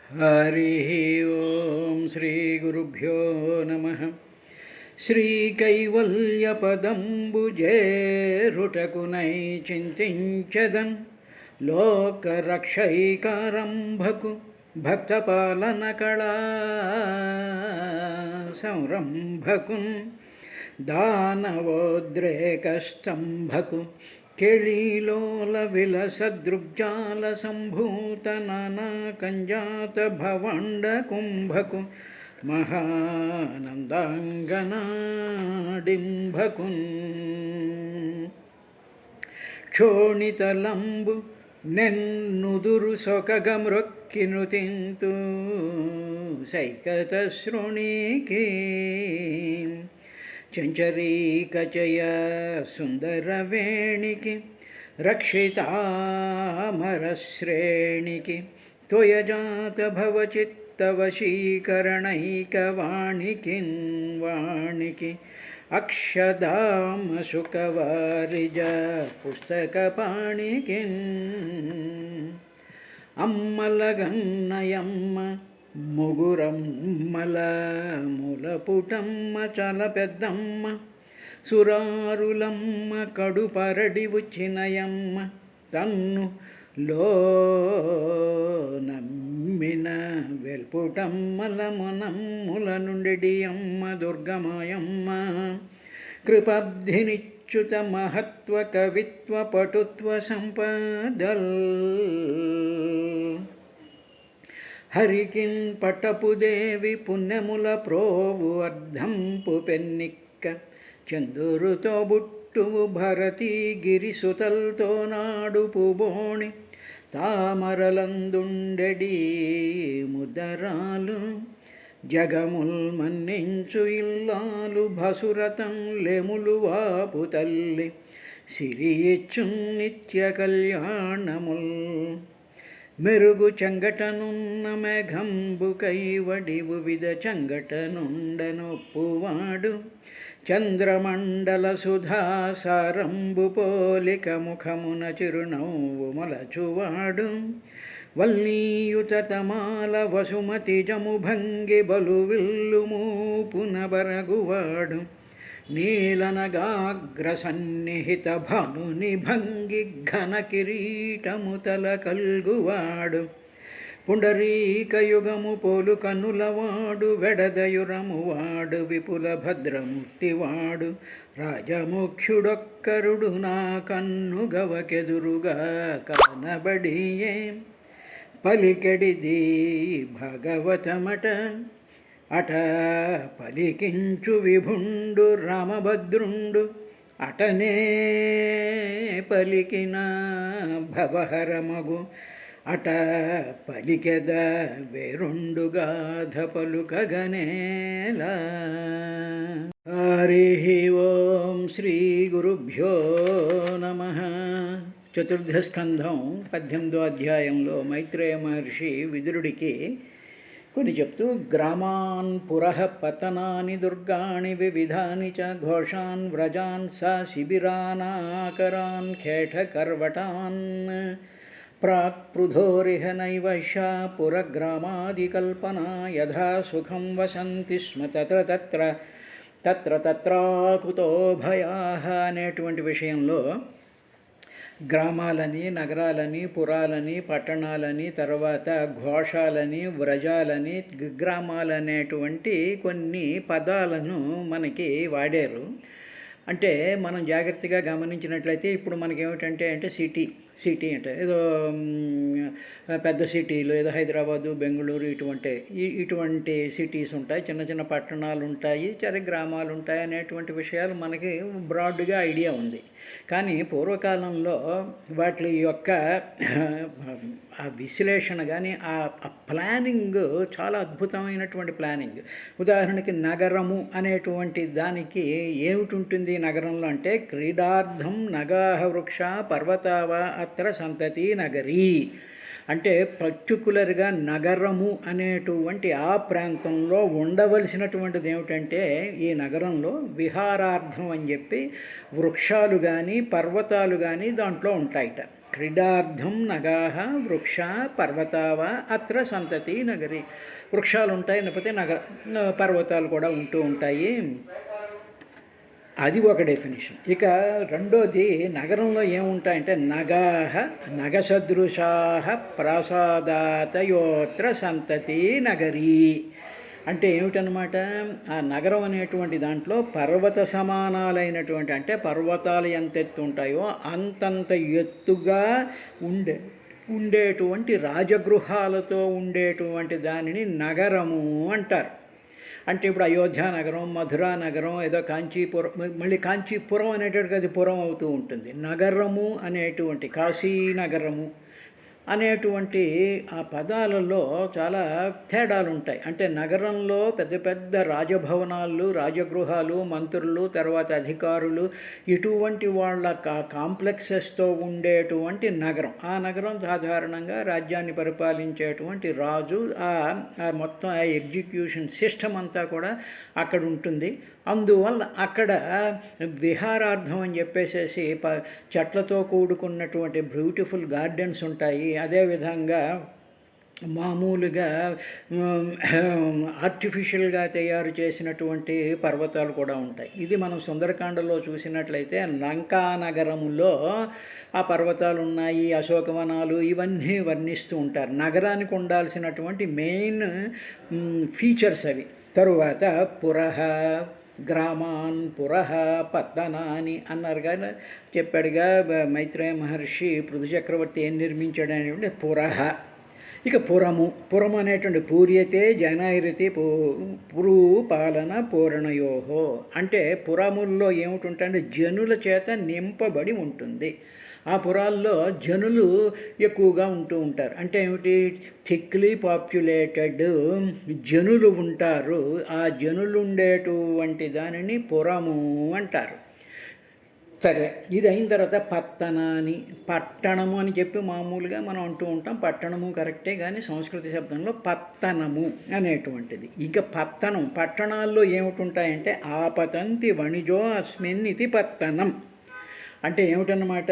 हरिः ओं श्रीगुरुभ्यो नमः। श्रीकैवल्यपदम्बुजेरुटकुनै चिन्तिंचदन् लोकरक्षैकारम्भकु भक्तपालनकळा संरम्भकुन् दानवोद्रेकस्तम्भकु केळीलोलविलसदृग्जालसम्भूतनानाकञ्जातभवण्डकुम्भकु महानन्दाङ्गनाडिम्भकुन् క్షోణితలంబు నెన్నుదురు సొకగమృక్కినుతింతు సైకత శృణికి చంచరీకచయ సుందరవేణికి రక్షితామరశ్రేణికి త్వయజాత భవచిత్తవశీకరణైకవాణికిన్ వాణికి అక్షదామసుకవారిజ పుస్తకపాణికిన్ అమ్మలగన్నయమ్మ ముగురమ్మల ములపుటమ్మ చల పెద్దమ్మ సురారులమ్మ కడుపరడి ఉచ్చినయమ్మ తన్ను లో నమ్మిన వెల్పుటమ్మల మునమ్ముల నుండి అమ్మ దుర్గమాయమ్మ కృపబ్ధినిచ్యుత మహత్వ కవిత్వ పటుత్వ సంపదల్ హరికిన్ పటపుదేవి పుణ్యముల ప్రోవు అర్ధంపు పెన్నిక్క చందురుతో బుట్టువు భరతీ గిరిసుతల్తో నాడుపు బోణి తామరలందుండెడి ముదరాలు జగముల్ మన్నించు ఇల్లాలు భసురతం లెములు వాపు తల్లి సిరియచ్చు నిత్య కళ్యాణముల్ మెరుగు చంగటనున్న మేఘంబు కైవడివు విద చంగటనుండనొప్పువాడు చంద్రమండల సుధాసారంబు పోలిక ముఖమున చిరునవ్వు మొలచువాడు వల్లీయుత తమాల వసుమతి జముభంగి బలు విల్లు మూపున బరగువాడు నీలనగాగ్ర సన్నిహిత భానుని భంగి ఘన కిరీటము తల కల్గువాడు పుండరీకయుగము పోలు కనులవాడు వెడదయురమువాడు విపుల భద్రమూర్తివాడు రాజముఖ్యుడొక్కరుడు నా కన్ను గవకెదురుగా కనబడియే పలికెడిది భాగవతమట అట పలికించు విభుండు రామభద్రుండు అటనే పలికిన భవహరమగు అట పలికెద వేరుండు గాథ పలుకగనేలా. హరిః ఓం శ్రీ గురుభ్యో నమః. చతుర్థ స్కంధం 18వ అధ్యాయంలో మైత్రేయ మహర్షి విదురుడికి కొన్ని చెప్తూ గ్రామాన్ పురః పతనాని దుర్గాణి వివిధాని చ ఘోషాన్ వ్రజాన్ స శిబిరానాకరాన్ ఖేటకర్వటాన్ ప్రాక్పృధోరిహ నైవశా పురగ్రామాదికల్పనా యథా సుఖం వసంతి స్మ తత్రాకుతో భయాః అనేటువంటి విషయంలో గ్రామాలని, నగరాలని, పురాలని, పట్టణాలని, తర్వాత ఘోషాలని, వ్రజాలని, గ్రామాలనేటువంటి కొన్ని పదాలను మనకి వాడారు. అంటే మనం జాగ్రత్తగా గమనించినట్లయితే ఇప్పుడు మనకేమిటంటే సిటీ అంటే ఏదో పెద్ద సిటీలు, ఏదో హైదరాబాదు, బెంగళూరు ఇటువంటి సిటీస్ ఉంటాయి, చిన్న చిన్న పట్టణాలు ఉంటాయి, గ్రామాలు ఉంటాయి అనేటువంటి విషయాలు మనకి బ్రాడ్గా ఐడియా ఉంది. కానీ పూర్వకాలంలో వాటి యొక్క ఆ విశ్లేషణ కానీ ఆ ప్లానింగ్ చాలా అద్భుతమైనటువంటి ప్లానింగ్. ఉదాహరణకి నగరము అనేటువంటి దానికి ఏమిటి ఉంటుంది నగరంలో అంటే క్రీడార్థం నగాహ వృక్ష పర్వతావ అత్ర సంతతి నగరీ అంటే పర్టికులర్గా నగరము అనేటువంటి ఆ ప్రాంతంలో ఉండవలసినటువంటిది ఏమిటంటే ఈ నగరంలో విహారార్థం అని చెప్పి వృక్షాలు కానీ పర్వతాలు కానీ దాంట్లో ఉంటాయిట. క్రీడార్థం నగాహ వృక్ష పర్వతావ అత్ర సంతతి నగరి. వృక్షాలు ఉంటాయి, లేకపోతే పర్వతాలు కూడా ఉంటూ ఉంటాయి. అది ఒక డెఫినేషన్. ఇక రెండోది నగరంలో ఏముంటాయంటే నగాహ నగసదృశాహ ప్రాసాదాతయోత్ర సంతతి నగరీ. అంటే ఏమిటనమాట, ఆ నగరం అనేటువంటి దాంట్లో పర్వత సమానాలైనటువంటి, అంటే పర్వతాలు ఎంత ఎత్తు ఉంటాయో అంతంత ఎత్తుగా ఉండేటువంటి రాజగృహాలతో ఉండేటువంటి దానిని నగరము అంటారు. అంటే ఇప్పుడు అయోధ్య నగరం, మధురా నగరం, ఏదో కాంచీపురం, మళ్ళీ కాంచీపురం అనేటువంటి అది పురం అవుతూ ఉంటుంది. నగరము అనేటువంటి కాశీ నగరము అనేటువంటి ఆ పదాలలో చాలా తేడాలు ఉంటాయి. అంటే నగరంలో పెద్ద పెద్ద రాజభవనాలు, రాజగృహాలు, మంత్రులు, తర్వాత అధికారులు, ఇటువంటి వాళ్ళ కాంప్లెక్సెస్తో ఉండేటువంటి నగరం. ఆ నగరం సాధారణంగా రాజ్యాన్ని పరిపాలించేటువంటి రాజు, ఆ మొత్తం ఆ ఎగ్జిక్యూషన్ సిస్టమ్ అంతా కూడా అక్కడ ఉంటుంది. అందువల్ల అక్కడ విహారార్థం అని చెప్పేసేసి చెట్లతో కూడుకున్నటువంటి బ్యూటిఫుల్ గార్డెన్స్ ఉంటాయి. అదేవిధంగా మామూలుగా ఆర్టిఫిషియల్గా తయారు చేసినటువంటి పర్వతాలు కూడా ఉంటాయి. ఇది మనం సుందరకాండలో చూసినట్లయితే లంకా నగరములో ఆ పర్వతాలు ఉన్నాయి, అశోకవనాలు, ఇవన్నీ వర్ణిస్తూ ఉంటారు. నగరానికి ఉండాల్సినటువంటి మెయిన్ ఫీచర్స్ అవి. తరువాత పురః గ్రామాన్ పురః పత్తనాని అన్నారు కానీ చెప్పాడుగా మైత్రేయ మహర్షి. పృథు చక్రవర్తి ఏం నిర్మించాడు అనేటువంటి పురః. ఇక పురము అనేటువంటి పూర్యతే జనైరతి పురు పాలన పూరణయోహో. అంటే పురముల్లో ఏమిటంటే జనుల చేత నింపబడి ఉంటుంది. ఆ పురాల్లో జనులు ఎక్కువగా ఉంటూ ఉంటారు. అంటే ఏమిటి, థిక్లీ పాపులేటెడ్ జనులు ఉంటారు. ఆ జనులు ఉండేటువంటి దానిని పురము అంటారు. సరే, ఇది అయిన తర్వాత పత్తనాని, పట్టణము అని చెప్పి మామూలుగా మనం అంటూ ఉంటాం. పట్టణము కరెక్టే, కానీ సంస్కృత శబ్దంలో పత్తనము అనేటువంటిది. ఇక పట్టణాల్లో ఏమిటి ఆపతంతి వణిజో అస్మిన్ ఇది పత్తనం. అంటే ఏమిటన్నమాట,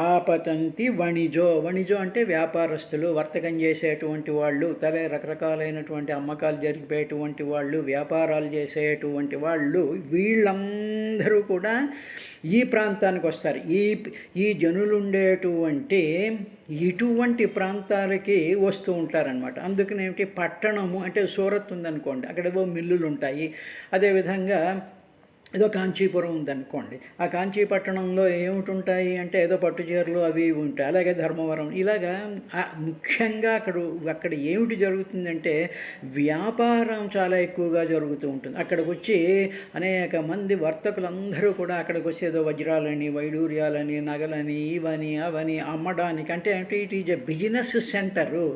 ఆపతంతి వణిజో. వణిజో అంటే వ్యాపారస్తులు, వర్తకం చేసేటువంటి వాళ్ళు, రకరకాలైనటువంటి అమ్మకాలు జరిపేటువంటి వాళ్ళు, వ్యాపారాలు చేసేటువంటి వాళ్ళు, వీళ్ళందరూ కూడా ఈ ప్రాంతానికి వస్తారు. ఈ జనులు ఉండేటువంటి ఇటువంటి ప్రాంతాలకి వస్తూ ఉంటారనమాట. అందుకనేమిటి పట్టణము అంటే సూరత్ ఉందనుకోండి, అక్కడేవో మిల్లులు ఉంటాయి. అదేవిధంగా ఏదో కాంచీపురం ఉందనుకోండి, ఆ కాంచీపట్టణంలో ఏమిటి అంటే ఏదో పట్టుచీరలు అవి ఉంటాయి. అలాగే ధర్మవరం, ఇలాగా ముఖ్యంగా అక్కడ ఏమిటి జరుగుతుందంటే వ్యాపారం చాలా ఎక్కువగా జరుగుతూ ఉంటుంది. అక్కడికి వచ్చి అనేక మంది వర్తకులందరూ కూడా అక్కడికి వచ్చి ఏదో వజ్రాలని, వైడూర్యాలని, నగలని, ఇవని అవని అమ్మడానికి. అంటే it is a business centre.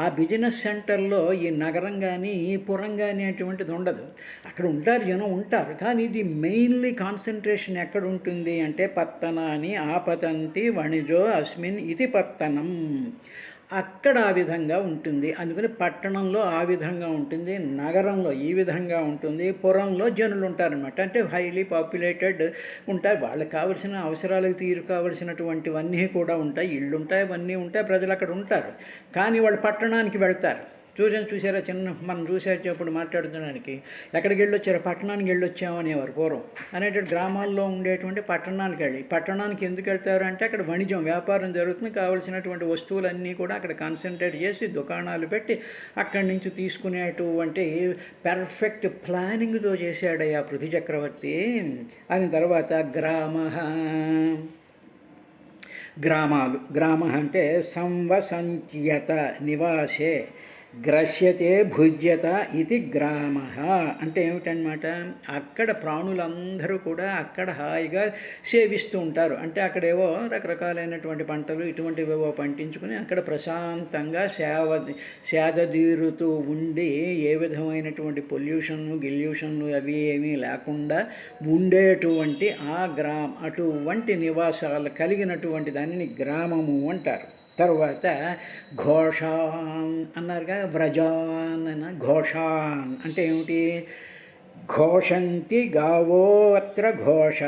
ఆ బిజినెస్ సెంటర్లో ఈ నగరం కానీ ఈ పురం కానీ అటువంటిది ఉండదు. అక్కడ ఉంటారు, జనం ఉంటారు, కానీ ఇది మెయిన్లీ కాన్సన్ట్రేషన్ ఎక్కడ ఉంటుంది అంటే పత్తనాని ఆపతంతి వణిజో అస్మిన్ ఇది పత్తనం. అక్కడ ఆ విధంగా ఉంటుంది. అందుకని పట్టణంలో ఆ విధంగా ఉంటుంది, నగరంలో ఈ విధంగా ఉంటుంది, పురంలో జనులు ఉంటారనమాట. అంటే హైలీ పాపులేటెడ్ ఉంటాయి, వాళ్ళకి కావలసిన అవసరాలకు తీరు కావలసినటువంటివన్నీ కూడా ఉంటాయి, ఇళ్ళు ఉంటాయి, అవన్నీ ఉంటాయి, ప్రజలు అక్కడ ఉంటారు. కానీ వాళ్ళు పట్టణానికి వెళ్తారు. చూసారా, మనం చూసేటప్పుడు మాట్లాడుతున్నానికి ఎక్కడికి వెళ్ళొచ్చారు, పట్టణానికి వెళ్ళొచ్చామనేవారు పూర్వం. అనేటువంటి గ్రామాల్లో ఉండేటువంటి పట్టణానికి ఎందుకు వెళ్తారు అంటే అక్కడ వాణిజ్యం, వ్యాపారం జరుగుతుంది, కావలసినటువంటి వస్తువులన్నీ కూడా అక్కడ కాన్సన్ట్రేట్ చేసి దుకాణాలు పెట్టి అక్కడి నుంచి తీసుకునేటువంటి పర్ఫెక్ట్ ప్లానింగ్తో చేశాడయ్యా పృథు చక్రవర్తి. అని తర్వాత గ్రామ అంటే సంవసంత్యత నివాసే గ్రస్యతే భుజ్యత ఇది గ్రామ. అంటే ఏమిటనమాట, అక్కడ ప్రాణులందరూ కూడా అక్కడ హాయిగా సేవిస్తూ ఉంటారు. అంటే అక్కడేవో రకరకాలైనటువంటి పంటలు ఇటువంటివేవో పండించుకుని అక్కడ ప్రశాంతంగా సేదదీరుతూ ఉండి ఏ విధమైనటువంటి పొల్యూషన్లు అవి ఏమీ లేకుండా ఉండేటువంటి అటువంటి నివాసాలు కలిగినటువంటి దానిని గ్రామము అంటారు. తర్వాత ఘోషాన్ అన్నారుగా, వ్రజాన్ ఘోషాన్ అంటే ఏమిటి, ఘోషంతి గావో అత్ర ఘోష.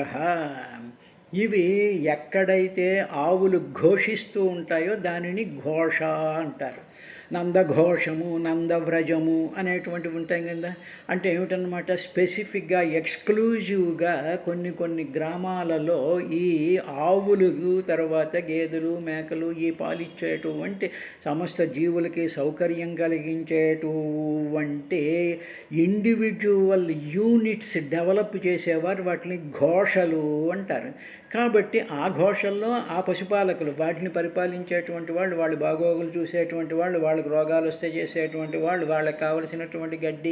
ఇవి ఎక్కడైతే ఆవులు ఘోషిస్తూ ఉంటాయో దానిని ఘోష అంటారు. నందఘోషము, నందవ్రజము అనేటువంటివి ఉంటాయి కదా. అంటే ఏమిటన్నమాట, స్పెసిఫిక్గా ఎక్స్క్లూజివ్గా కొన్ని కొన్ని గ్రామాలలో ఈ ఆవులు, తర్వాత గేదెలు, మేకలు, ఈ పాలిచ్చేటువంటి సమస్త జీవులకి సౌకర్యం కలిగించేటువంటి ఇండివిజువల్ యూనిట్స్ డెవలప్ చేసేవారు, వాటిని ఘోషలు అంటారు. కాబట్టి ఆ ఘోషల్లో ఆ పశుపాలకులు, వాటిని పరిపాలించేటువంటి వాళ్ళు, వాళ్ళు బాగోగులు చూసేటువంటి వాళ్ళు, వాళ్ళకి రోగాలు వస్తే చేసేటువంటి వాళ్ళు, వాళ్ళకి కావలసినటువంటి గడ్డి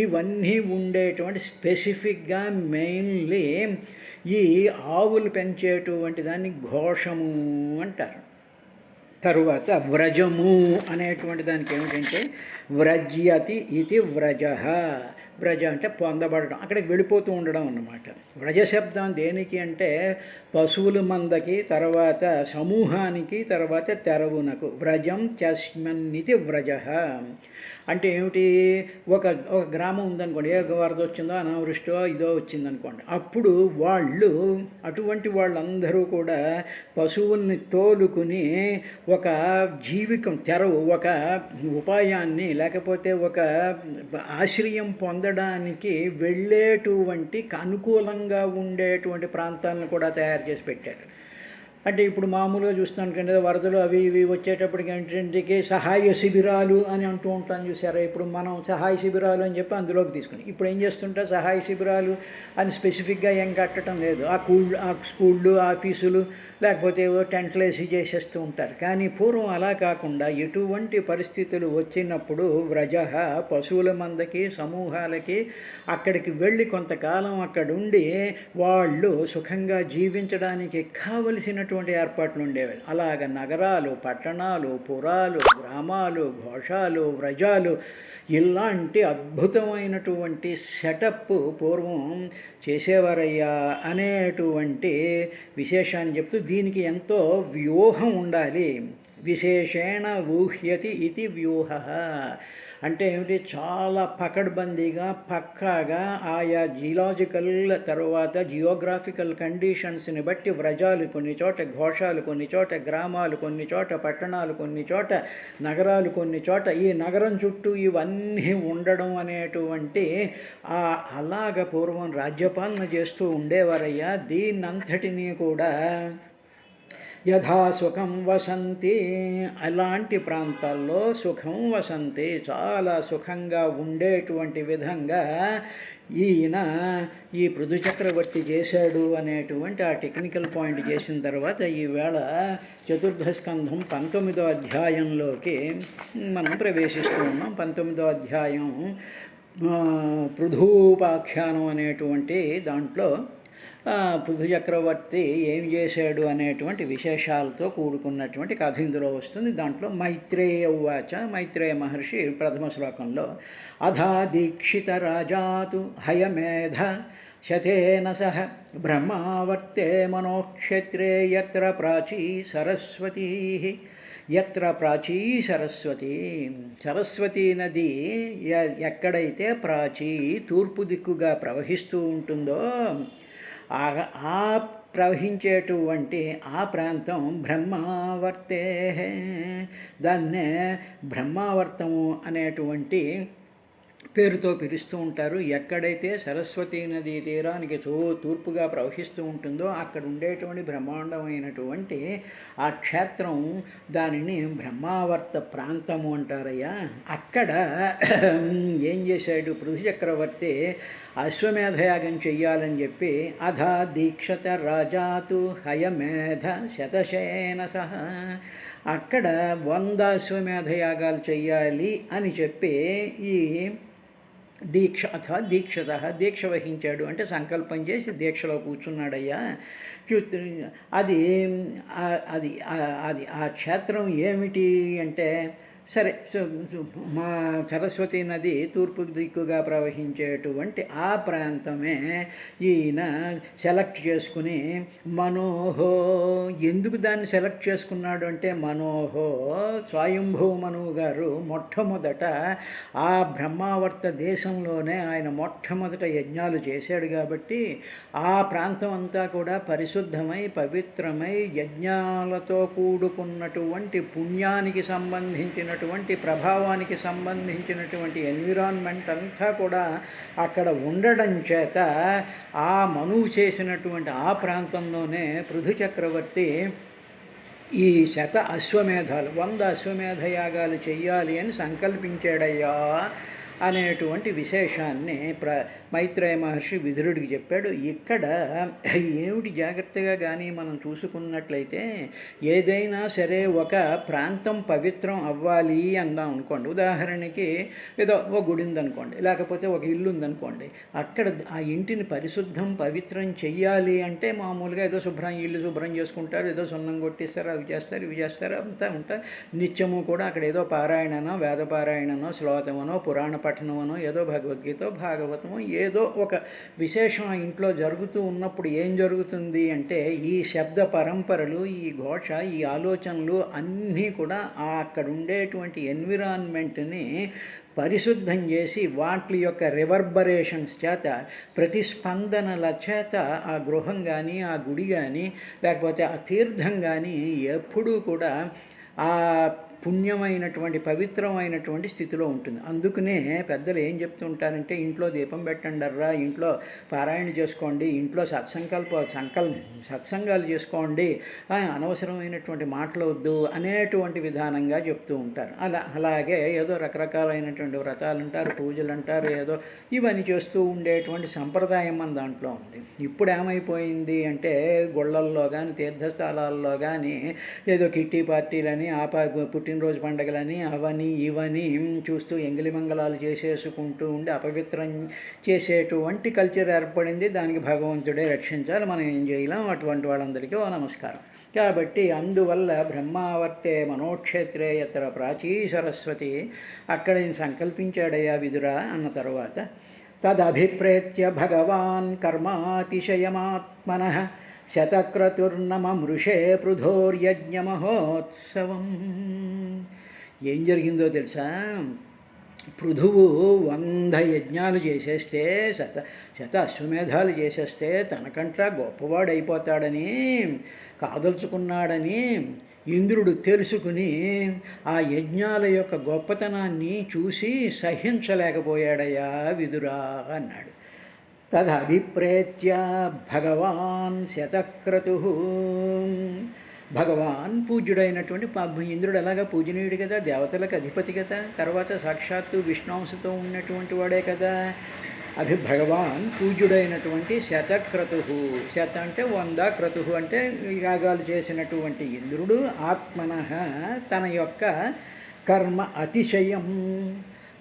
ఇవన్నీ ఉండేటువంటి స్పెసిఫిక్గా మెయిన్లీ ఈ ఆవులు పెంచేటువంటి దాన్ని ఘోషము అంటారు. తరువాత వ్రజము అనేటువంటి దానికి ఏమిటంటే వ్రజ్యతి ఇది వ్రజ. వ్రజ అంటే పొందబడడం, అక్కడికి వెళ్ళిపోతూ ఉండడం అన్నమాట. వ్రజ శబ్దం దేనికి అంటే పశువుల మందకి, తర్వాత సమూహానికి, తర్వాత తెరవునకు. వ్రజం చస్మన్నితి వ్రజ అంటే ఏమిటి, ఒక గ్రామం ఉందనుకోండి, ఏ వరద వచ్చిందో, అనావృష్టో ఇదో వచ్చిందనుకోండి, అప్పుడు వాళ్ళు, అటువంటి వాళ్ళందరూ కూడా పశువుల్ని తోలుకుని ఒక జీవికం, తెరవు, ఒక ఉపాయాన్ని, లేకపోతే ఒక ఆశ్రయం పొందడానికి వెళ్ళేటువంటి అనుకూలంగా ఉండేటువంటి ప్రాంతాలను కూడా తయారు చేసి పెట్టారు. అంటే ఇప్పుడు మామూలుగా చూస్తాను కంటే వరదలు అవి ఇవి వచ్చేటప్పటికి ఏంటంటే సహాయ శిబిరాలు అని అంటూ ఉంటాను చూసారా. ఇప్పుడు మనం సహాయ శిబిరాలు అని చెప్పి అందులోకి తీసుకుని ఇప్పుడు ఏం చేస్తుంటే సహాయ శిబిరాలు అని స్పెసిఫిక్గా ఏం కట్టడం లేదు. ఆ స్కూళ్ళు, ఆఫీసులు, లేకపోతే ఏవో టెంట్లు వేసి చేసేస్తూ ఉంటారు. కానీ పూర్వం అలా కాకుండా ఎటువంటి పరిస్థితులు వచ్చినప్పుడు వ్రజ, పశువుల మందకి, సమూహాలకి అక్కడికి వెళ్ళి కొంతకాలం అక్కడుండి వాళ్ళు సుఖంగా జీవించడానికి కావలసినటువంటి ఏర్పాట్లు ఉండేవి. అలాగ నగరాలు, పట్టణాలు, పురాలు, గ్రామాలు, ఘోషాలు, వ్రజాలు ఇలాంటి అద్భుతమైనటువంటి సెటప్ పూర్వం చేసేవారయ్యా అనేటువంటి విశేషాన్ని చెప్తూ దీనికి ఎంతో వ్యూహం ఉండాలి. విశేషేణ ఊహ్యతి ఇది వ్యూహ అంటే ఏమిటి, చాలా పకడ్బందీగా పక్కాగా ఆయా జియలాజికల్, తర్వాత జియోగ్రాఫికల్ కండిషన్స్ని బట్టి వ్రజాలు కొన్ని చోట, ఘోషాలు కొన్ని చోట, గ్రామాలు కొన్ని చోట, పట్టణాలు కొన్ని చోట, నగరాలు కొన్ని చోట, ఈ నగరం చుట్టూ ఇవన్నీ ఉండడం అనేటువంటి అలాగ పూర్వం రాజ్యపాలన చేస్తూ ఉండేవారయ్యా. దీన్నంతటినీ కూడా యథా సుఖం వసంతి, అలాంటి ప్రాంతాల్లో సుఖం వసంతి, చాలా సుఖంగా ఉండేటువంటి విధంగా ఈయన ఈ పృథు చక్రవర్తి చేశాడు అనేటువంటి ఆ టెక్నికల్ పాయింట్ చేసిన తర్వాత ఈవేళ చతుర్థ స్కంధం 19వ అధ్యాయంలోకి మనం ప్రవేశిస్తూ ఉన్నాం. 19వ అధ్యాయం పృథూపాఖ్యానం అనేటువంటి దాంట్లో పృథు చక్రవర్తి ఏం చేశాడు అనేటువంటి విశేషాలతో కూడుకున్నటువంటి కథ ఇందులో వస్తుంది. దాంట్లో మైత్రేయ ఉవాచ, మైత్రేయ మహర్షి ప్రథమ శ్లోకంలో అధా దీక్షిత రాజాతు హయమేధ శతేన సహ బ్రహ్మావర్తే మనోక్షేత్రే యత్ర ప్రాచీ సరస్వతీ. యత్ర ప్రాచీ సరస్వతి, సరస్వతీ నది ఎక్కడైతే ప్రాచీ తూర్పు దిక్కుగా ప్రవహిస్తూ ఉంటుందో ఆ ప్రవహించేటువంటి ఆ ప్రాంతం బ్రహ్మావర్తే, దాన్నే బ్రహ్మావర్తము అనేటువంటి పేరుతో పిలుస్తూ ఉంటారు. ఎక్కడైతే సరస్వతీ నదీ తీరానికి తూర్పుగా ప్రవహిస్తూ ఉంటుందో అక్కడ ఉండేటువంటి బ్రహ్మాండమైనటువంటి ఆ క్షేత్రం, దానిని బ్రహ్మావర్త ప్రాంతము అంటారయ్యా. అక్కడ ఏం చేశాడు పృథు చక్రవర్తి, అశ్వమేధయాగం చెయ్యాలని చెప్పి అధా దీక్షత రాజాతు హయమేధ శతశేన సహ, అక్కడ 100 అశ్వమేధయాగాలు చెయ్యాలి అని చెప్పి ఈ దీక్ష అథవా దీక్షత, దీక్ష వహించాడు అంటే సంకల్పం చేసి దీక్షలో కూర్చున్నాడయ్యా. అది అది అది ఆ క్షేత్రం ఏమిటి అంటే సరే మా సరస్వతి నది తూర్పు దిక్కుగా ప్రవహించేటువంటి ఆ ప్రాంతమే ఈయన సెలెక్ట్ చేసుకుని మనోహో, ఎందుకు దాన్ని సెలెక్ట్ చేసుకున్నాడు అంటే మనోహో స్వయంభూ మనువు గారు మొట్టమొదట ఆ బ్రహ్మావర్త దేశంలోనే ఆయన మొట్టమొదట యజ్ఞాలు చేశాడు కాబట్టి ఆ ప్రాంతం అంతా కూడా పరిశుద్ధమై పవిత్రమై యజ్ఞాలతో కూడుకున్నటువంటి పుణ్యానికి సంబంధించినటువంటి ప్రభావానికి సంబంధించినటువంటి ఎన్విరాన్మెంట్ అంతా కూడా అక్కడ ఉండడం చేత ఆ మనువు చేసినటువంటి ఆ ప్రాంతంలోనే పృథు చక్రవర్తి ఈ 100 అశ్వమేధాలు 100 అశ్వమేధ యాగాలు చెయ్యాలి అని సంకల్పించాడయ్యా అనేటువంటి విశేషాన్ని మైత్రేయ మహర్షి విదురుడికి చెప్పాడు. ఇక్కడ ఏమిటి జాగ్రత్తగా కానీ మనం చూసుకున్నట్లయితే ఏదైనా సరే ఒక ప్రాంతం పవిత్రం అవ్వాలి అందాం అనుకోండి. ఉదాహరణకి ఏదో ఒక గుడి ఉందనుకోండి, లేకపోతే ఒక ఇల్లు ఉందనుకోండి. అక్కడ ఆ ఇంటిని పరిశుద్ధం పవిత్రం చెయ్యాలి అంటే మామూలుగా ఏదో ఇల్లు శుభ్రం చేసుకుంటారు, ఏదో సున్నం కొట్టిస్తారు, అవి చేస్తారు ఇవి చేస్తారు, అంతా ఉంటారు. నిత్యము కూడా అక్కడ ఏదో పారాయణనో వేద పారాయణనో శ్లోకమనో పురాణ పఠనమనో ఏదో భగవద్గీత భాగవతమో ఏదో ఒక విశేషం ఆ ఇంట్లో జరుగుతూ ఉన్నప్పుడు ఏం జరుగుతుంది అంటే ఈ శబ్ద పరంపరలు, ఈ ఘోష, ఈ ఆలోచనలు అన్నీ కూడా అక్కడ ఉండేటువంటి ఎన్విరాన్మెంట్ని పరిశుద్ధం చేసి వాటి యొక్క రివర్బరేషన్స్ చేత, ప్రతిస్పందనల చేత ఆ గృహం కానీ ఆ గుడి కానీ లేకపోతే ఆ తీర్థం కానీ ఎప్పుడూ కూడా ఆ పుణ్యమైనటువంటి పవిత్రమైనటువంటి స్థితిలో ఉంటుంది. అందుకనే పెద్దలు ఏం చెప్తూ ఉంటారంటే ఇంట్లో దీపం పెట్టండర్రా, ఇంట్లో పారాయణ చేసుకోండి, ఇంట్లో సత్సంగాలు చేసుకోండి, అనవసరమైనటువంటి మాటలు వద్దు అనేటువంటి విధానంగా చెప్తూ ఉంటారు. అలాగే ఏదో రకరకాలైనటువంటి వ్రతాలు అంటారు, పూజలు అంటారు, ఏదో ఇవన్నీ చేస్తూ ఉండేటువంటి సంప్రదాయం మన దాంట్లో ఉంది. ఇప్పుడు ఏమైపోయింది అంటే గుళ్ళల్లో కానీ తీర్థస్థలాల్లో కానీ ఏదో కిట్టి పార్టీలని పుట్టినరోజు పండుగలని అవని ఇవని చూస్తూ ఎంగిలి మంగళాలు చేసేసుకుంటూ ఉండి అపవిత్రం చేసేటువంటి కల్చర్ ఏర్పడింది. దానికి భగవంతుడే రక్షించాలి, మనం ఏం చేయలేం. అటువంటి వాళ్ళందరికీ ఓ నమస్కారం. కాబట్టి అందువల్ల బ్రహ్మావర్తే మనోక్షేత్రే యత్ర ప్రాచీ సరస్వతి, అక్కడ నేను సంకల్పించాడయ్యా విదురా అన్న తర్వాత తదభిప్రేత్య భగవాన్ కర్మాతిశయమాత్మనః శతక్రతుర్నమమృషే పృథోర్యజ్ఞమహోత్సవం. ఏం జరిగిందో తెలుసా? పృథువు 100 యజ్ఞాలు చేసేస్తే, శత అశ్వమేధాలు చేసేస్తే తనకంటా గొప్పవాడైపోతాడని కాదలుచుకున్నాడని ఇంద్రుడు తెలుసుకుని ఆ యజ్ఞాల యొక్క గొప్పతనాన్ని చూసి సహించలేకపోయాడయ్యా విదురా అన్నాడు. తదభిప్రేత్య భగవాన్ శతక్రతు, భగవాన్ పూజ్యుడైనటువంటి ఇంద్రుడు ఎలాగా పూజనీయుడు కదా, దేవతలకు అధిపతి కదా, తర్వాత సాక్షాత్తు విష్ణుంశతో ఉన్నటువంటి వాడే కదా. భగవాన్ పూజ్యుడైనటువంటి శతక్రతు, శత అంటే 100, క్రతు అంటే యాగాలు చేసినటువంటి ఇంద్రుడు ఆత్మనః తన యొక్క కర్మ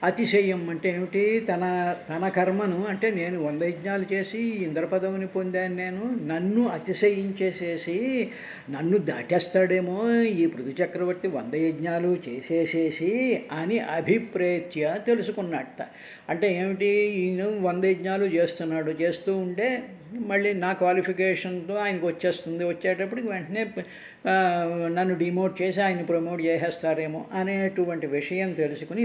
అతిశయం అంటే ఏమిటి? తన కర్మను అంటే నేను 100 యజ్ఞాలు చేసి ఇంద్ర పదవిని పొందాను, నేను నన్ను అతిశయించేసేసి నన్ను దాటేస్తాడేమో ఈ పృథు చక్రవర్తి 100 యజ్ఞాలు చేసేసేసి అని అభిప్రేత్య తెలుసుకున్నట్ట. అంటే ఏమిటి? ఈయన 100 యజ్ఞాలు చేస్తూ ఉంటే మళ్ళీ నా క్వాలిఫికేషన్తో ఆయనకు వచ్చేటప్పటికి వెంటనే నన్ను డిమోట్ చేసి ఆయన ప్రమోట్ చేసేస్తారేమో అనేటువంటి విషయం తెలుసుకుని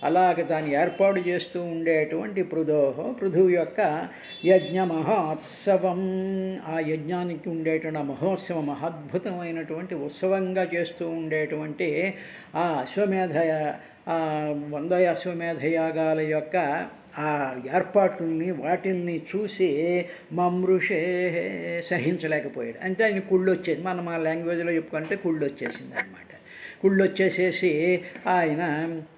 అలాగ దాన్ని ఏర్పాటు చేస్తూ ఉండేటువంటి పృథువు యొక్క యజ్ఞ మహోత్సవం, ఆ యజ్ఞానికి ఉండేటువంటి ఆ మహోత్సవం అద్భుతమైనటువంటి ఉత్సవంగా చేస్తూ ఉండేటువంటి ఆ 100 అశ్వమేధ యాగాల యొక్క ఆ ఏర్పాట్లని వాటిల్ని చూసి మమృషే సహించలేకపోయాడు. అంటే ఆయన కుళ్ళు వచ్చేది, మనం ఆ లాంగ్వేజ్లో చెప్పుకుంటే కుళ్ళు వచ్చేసింది అనమాట. కుళ్ళు వచ్చేసేసి ఆయన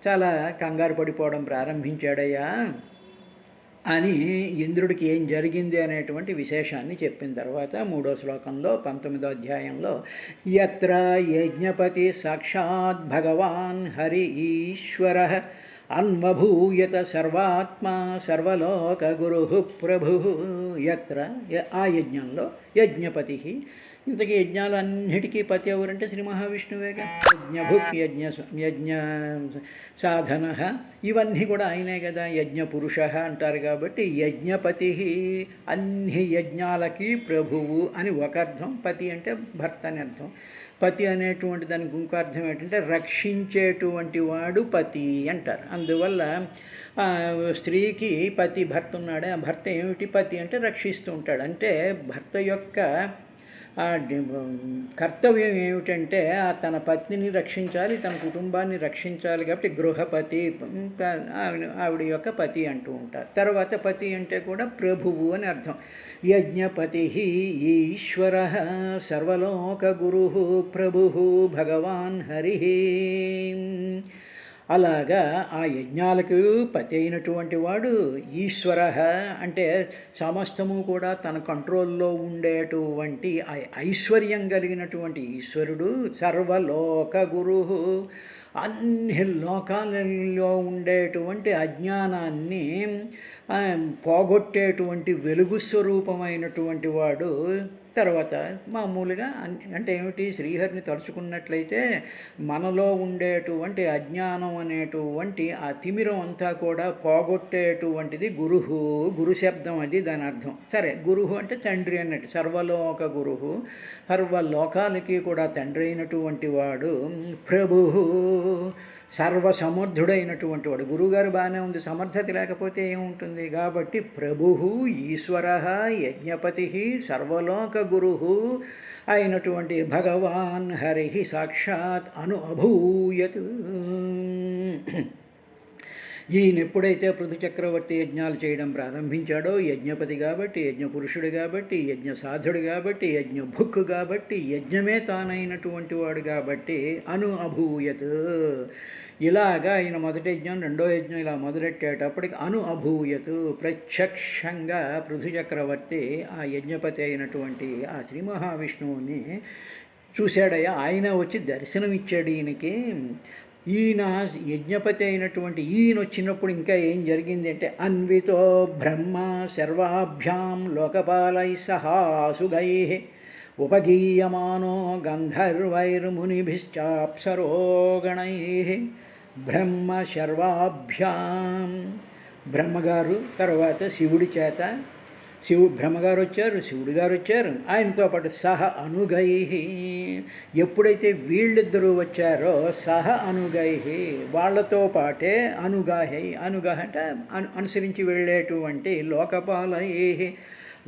చాలా కంగారు పడిపోవడం ప్రారంభించాడయ్యా అని ఇంద్రుడికి ఏం జరిగింది అనేటువంటి విశేషాన్ని చెప్పిన తర్వాత 3వ శ్లోకంలో 19వ అధ్యాయంలో యత్ర యజ్ఞపతి సాక్షాత్ భగవాన్ హరి ఈశ్వరః అన్వభూయత సర్వాత్మా సర్వలోక గురు ప్రభు. యత్ర ఆ యజ్ఞంలో యజ్ఞపతి, ఇంతకీ యజ్ఞాలన్నిటికీ పతి ఎవరంటే శ్రీ మహావిష్ణువేగా. యజ్ఞభుక్ యజ్ఞ సాధన ఇవన్నీ కూడా ఆయనే కదా. యజ్ఞ పురుష అంటారు కాబట్టి యజ్ఞపతి, అన్ని యజ్ఞాలకి ప్రభువు అని ఒక అర్థం. పతి అంటే భర్త అని అర్థం. పతి అనేటువంటి దానికి ఇంకో అర్థం ఏంటంటే రక్షించేటువంటి వాడు పతి అంటారు. అందువల్ల స్త్రీకి పతి భర్త ఉన్నాడే, ఆ భర్త ఏమిటి పతి అంటే రక్షిస్తూ ఉంటాడు. అంటే భర్త యొక్క కర్తవ్యం ఏమిటంటే తన పత్నిని రక్షించాలి, తన కుటుంబాన్ని రక్షించాలి. కాబట్టి గృహపతి ఆవిడ యొక్క పతి అంటూ ఉంటారు. తర్వాత పతి అంటే కూడా ప్రభువు అని అర్థం. యజ్ఞపతి ఈశ్వర సర్వలోక గురు ప్రభు భగవాన్ హరి. అలాగా ఆ యజ్ఞాలకు పతి అయినటువంటి వాడు ఈశ్వర అంటే సమస్తము కూడా తన కంట్రోల్లో ఉండేటువంటి ఐశ్వర్యం కలిగినటువంటి ఈశ్వరుడు. సర్వలోక గురు, అన్ని లోకాలలో ఉండేటువంటి అజ్ఞానాన్ని పోగొట్టేటువంటి వెలుగు స్వరూపమైనటువంటి వాడు. తర్వాత మామూలుగా అంటే ఏమిటి, శ్రీహరిని తలుచుకున్నట్లయితే మనలో ఉండేటువంటి అజ్ఞానం అనేటువంటి ఆ తిమిరం అంతా కూడా పోగొట్టేటువంటిది గురుహు. గురు శబ్దం అది దాని అర్థం. సరే, గురుహు అంటే తండ్రి అన్నట్టు. సర్వలోక గురుహు, సర్వలోకాలకి కూడా తండ్రి అయినటువంటి వాడు. ప్రభు సర్వసమర్థుడైనటువంటి వాడు. గురువుగారు బాగానే ఉంది, సమర్థత లేకపోతే ఏముంటుంది. కాబట్టి ప్రభు ఈశ్వర యజ్ఞపతి సర్వలోక గురు అయినటువంటి భగవాన్ హరి సాక్షాత్ అభూయత్. ఈయన ఎప్పుడైతే పృథు చక్రవర్తి యజ్ఞాలు చేయడం ప్రారంభించాడో, యజ్ఞపతి కాబట్టి, యజ్ఞపురుషుడు కాబట్టి, యజ్ఞ సాధుడు కాబట్టి, యజ్ఞ భుక్కు కాబట్టి, యజ్ఞమే తానైనటువంటి వాడు కాబట్టి అభూయత్. ఇలాగా ఆయన మొదటి యజ్ఞం రెండో యజ్ఞం ఇలా మొదలెట్టేటప్పటికి అభూయత్ ప్రత్యక్షంగా పృథు చక్రవర్తి ఆ యజ్ఞపతి అయినటువంటి ఆ శ్రీ మహావిష్ణువుని చూశాడయ్యా. ఆయన వచ్చి దర్శనం ఇచ్చాడు ఈయనకి. ఈయన యజ్ఞపతి అయినటువంటి ఈయన వచ్చినప్పుడు ఇంకా ఏం జరిగింది అంటే, అన్వితో బ్రహ్మ సర్వాభ్యాం లోకపాలై సహాసుగై ఉపగీయమానో గంధర్వైర్మునిభిశ్చాప్సరోగణై. బ్రహ్మ సర్వాభ్యాం, బ్రహ్మగారు తర్వాత శివుడి చేత, బ్రహ్మగారు వచ్చారు, శివుడి గారు వచ్చారు, ఆయనతో పాటు సహ అనుగై. ఎప్పుడైతే వీళ్ళిద్దరూ వచ్చారో సహ అనుగై, వాళ్ళతో పాటే అనుగాహై. అనుగాహ అంటే అనుసరించి వెళ్ళేటువంటి లోకపాలై,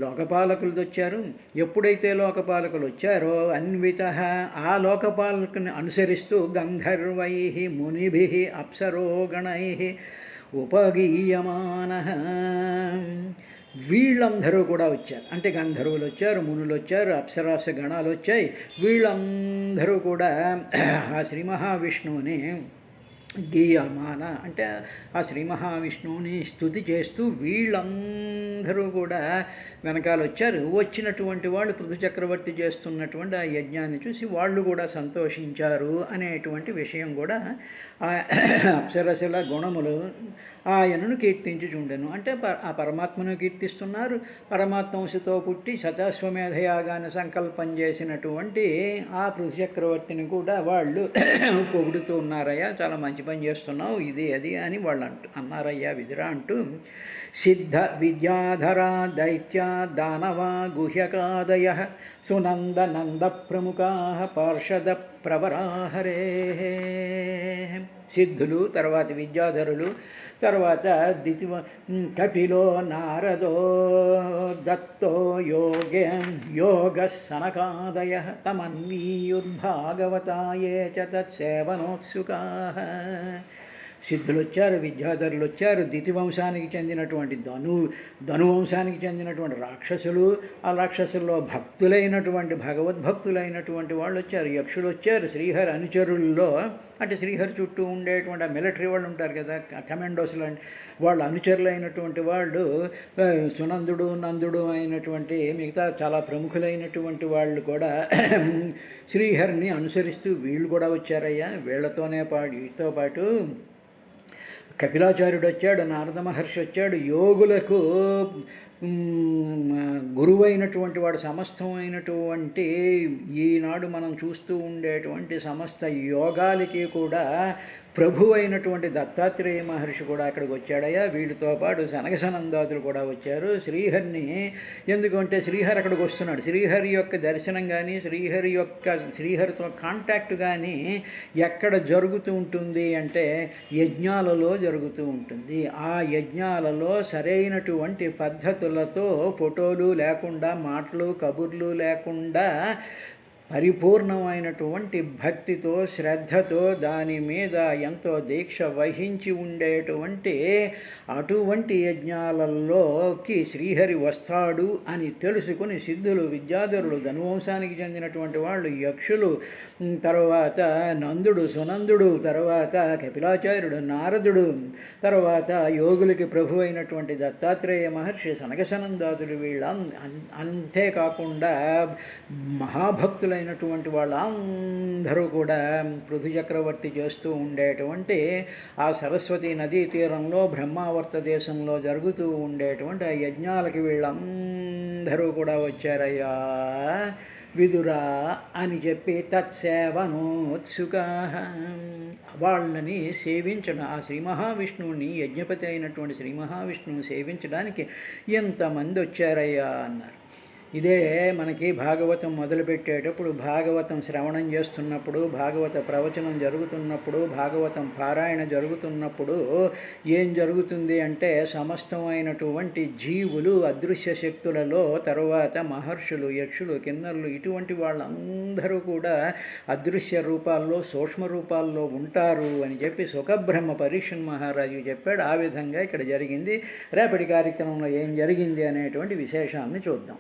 లోకపాలకులతో వచ్చారు. ఎప్పుడైతే లోకపాలకులు వచ్చారో అన్విత, ఆ లోకపాలకుని అనుసరిస్తూ గంధర్వై మునిభి అప్సరోగణై ఉపగీయమాన, వీళ్ళందరూ కూడా వచ్చారు. అంటే గంధర్వులు వచ్చారు, మునులు వచ్చారు, అప్సరాస గణాలు వచ్చాయి. వీళ్ళందరూ కూడా ఆ శ్రీ మహావిష్ణువుని గీయమాన అంటే ఆ శ్రీ మహావిష్ణువుని స్తుతి చేస్తూ వీళ్ళందరూ కూడా వెనకాల వచ్చారు. వచ్చినటువంటి వాళ్ళు పృథు చక్రవర్తి చేస్తున్నటువంటి ఆ యజ్ఞాన్ని చూసి వాళ్ళు కూడా సంతోషించారు అనేటువంటి విషయం కూడా ఆ అప్సరసల గుణములు ఆయనను కీర్తించుచుండెను. అంటే ఆ పరమాత్మను కీర్తిస్తున్నారు. పరమాత్మంశతో పుట్టి శతాశ్వమేధయాగాన్ని సంకల్పం చేసినటువంటి ఆ పృథు చక్రవర్తిని కూడా వాళ్ళు పొగుడుతూ ఉన్నారయ్యా, చాలా మంచి పని చేస్తున్నావు, ఇది అది అని వాళ్ళు అన్నారయ్యా విదురా అంటూ. సిద్ధ విద్యాధర దైత్య దానవ గుహ్యకాదయ సునంద నంద ప్రముఖా పార్షద ప్రవరాహరే. సిద్ధులు, తర్వాత విద్యాధరులు, తర్వాత కపిలో నారదో దత్తో యోగ సనకాదయ తమన్వీయుర్భాగవతాయే చ తత్సేవనోత్సుకా. సిద్ధులు వచ్చారు, విద్యాధరులు వచ్చారు, దితివంశానికి చెందినటువంటి ధనువంశానికి చెందినటువంటి రాక్షసులు, ఆ రాక్షసుల్లో భక్తులైనటువంటి భగవద్భక్తులైనటువంటి వాళ్ళు వచ్చారు, యక్షులు వచ్చారు. శ్రీహరి అనుచరుల్లో అంటే శ్రీహరి చుట్టూ ఉండేటువంటి ఆ మిలిటరీ వాళ్ళు ఉంటారు కదా, కమాండోస్లు, వాళ్ళ అనుచరులైనటువంటి వాళ్ళు సునందుడు నందుడు అయినటువంటి మిగతా చాలా ప్రముఖులైనటువంటి వాళ్ళు కూడా శ్రీహరిని అనుసరిస్తూ వీళ్ళు కూడా వచ్చారయ్యా. వీళ్ళతో పాటు కపిలాచార్యుడు వచ్చాడు, నారద మహర్షి వచ్చాడు. యోగులకు గురువైనటువంటి వాడు, సమస్తమైనటువంటి ఈనాడు మనం చూస్తూ ఉండేటువంటి సమస్త యోగాలకి కూడా ప్రభు అయినటువంటి దత్తాత్రేయ మహర్షి కూడా అక్కడికి వచ్చాడయ్యా. వీళ్ళతో పాటు సనగసనందాదులు కూడా వచ్చారు. శ్రీహరిని ఎందుకంటే శ్రీహరి అక్కడికి వస్తున్నాడు. శ్రీహరి యొక్క దర్శనం కానీ శ్రీహరితో కాంటాక్ట్ కానీ ఎక్కడ జరుగుతూ ఉంటుంది అంటే యజ్ఞాలలో జరుగుతూ ఉంటుంది. ఆ యజ్ఞాలలో సరైనటువంటి పద్ధతులతో ఫోటోలు లేకుండా, మాటలు కబుర్లు లేకుండా పరిపూర్ణమైనటువంటి భక్తితో, శ్రద్ధతో దాని మీద ఎంతో దీక్ష వహించి ఉండేటువంటి అటువంటి యజ్ఞాలలోకి శ్రీహరి వస్తాడు అని తెలుసుకుని సిద్ధులు, విద్యాధరులు, ధనువంశానికి చెందినటువంటి వాళ్ళు, యక్షులు, తర్వాత నందుడు, సునందుడు, తర్వాత కపిలాచార్యుడు, నారదుడు, తర్వాత యోగులకి ప్రభు అయినటువంటి దత్తాత్రేయ మహర్షి, సనగసనందాదులు, వీళ్ళ అంతేకాకుండా మహాభక్తుల అయినటువంటి వాళ్ళందరూ కూడా పృథు చక్రవర్తి చేస్తూ ఉండేటువంటి ఆ సరస్వతి నదీ తీరంలో బ్రహ్మావర్త దేశంలో జరుగుతూ ఉండేటువంటి ఆ యజ్ఞాలకి వీళ్ళందరూ కూడా వచ్చారయ్యా. విదురా అని చెప్పి తత్సేవనోత్సుకా, వాళ్ళని సేవించడం, ఆ శ్రీ మహావిష్ణువుని, యజ్ఞపతి అయినటువంటి శ్రీ మహావిష్ణువుని సేవించడానికి ఎంతమంది వచ్చారయ్యా అన్నారు. ఇదే మనకి భాగవతం మొదలుపెట్టేటప్పుడు, భాగవతం శ్రవణం చేస్తున్నప్పుడు, భాగవత ప్రవచనం జరుగుతున్నప్పుడు, భాగవతం పారాయణ జరుగుతున్నప్పుడు ఏం జరుగుతుంది అంటే సమస్తమైనటువంటి జీవులు, అదృశ్య శక్తులలో, తరువాత మహర్షులు, యక్షులు, కిన్నరులు, ఇటువంటి వాళ్ళందరూ కూడా అదృశ్య రూపాల్లో, సూక్ష్మ రూపాల్లో ఉంటారు అని చెప్పి సుఖబ్రహ్మ పరీక్షన్ మహారాజు చెప్పాడు. ఆ విధంగా ఇక్కడ జరిగింది. రేపటి కార్యక్రమంలో ఏం జరిగింది అనేటువంటి విశేషాన్ని చూద్దాం.